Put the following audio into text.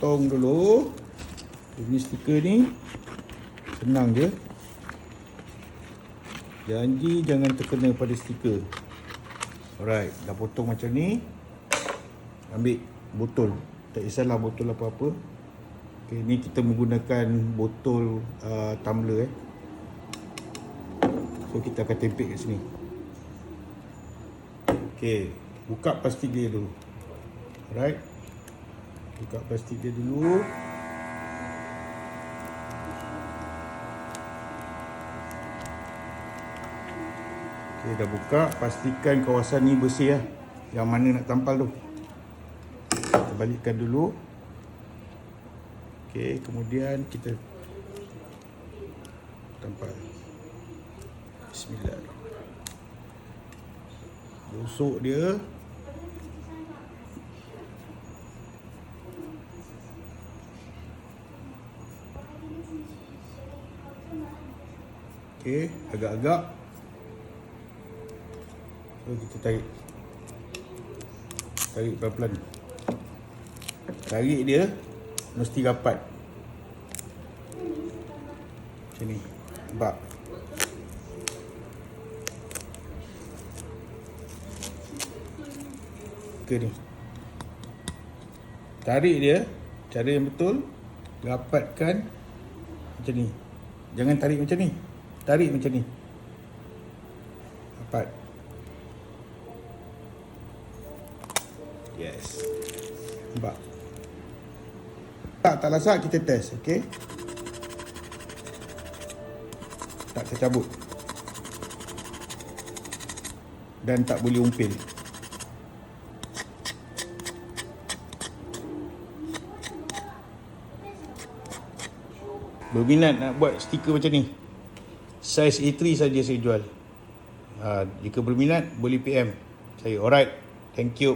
potong dulu. Ini stiker ni senang je. Janji jangan terkena pada stiker. Alright, dah potong macam ni. Ambil botol. Tak kisahlah botol apa-apa. Okay, ni kita menggunakan botol tumbler So kita akan tempel kat sini. Okay, buka plastik dia dulu. Alright. Buka plastik dia dulu. Okay, dah buka. Pastikan kawasan ni bersih lah. Yang mana nak tampal tu. Kita balikkan dulu. Okay, kemudian kita tampal. Bismillahirrahmanirrahim. Gosok dia. Okay, agak-agak. So kita tarik. Tarik pelan-pelan. Tarik dia mesti rapat. Macam ni. Nampak? Okay ni. Tarik dia. Cara yang betul. Rapatkan. Macam ni. Jangan tarik macam ni. Tarik macam ni. Rapat. Yes. Nampak? Tak lasak kita test, okey? Tak tercabut. Dan tak boleh umpil. Berminat nak buat stiker macam ni? Saiz A3 saja saya jual. Jika berminat boleh PM saya. Alright. Thank you.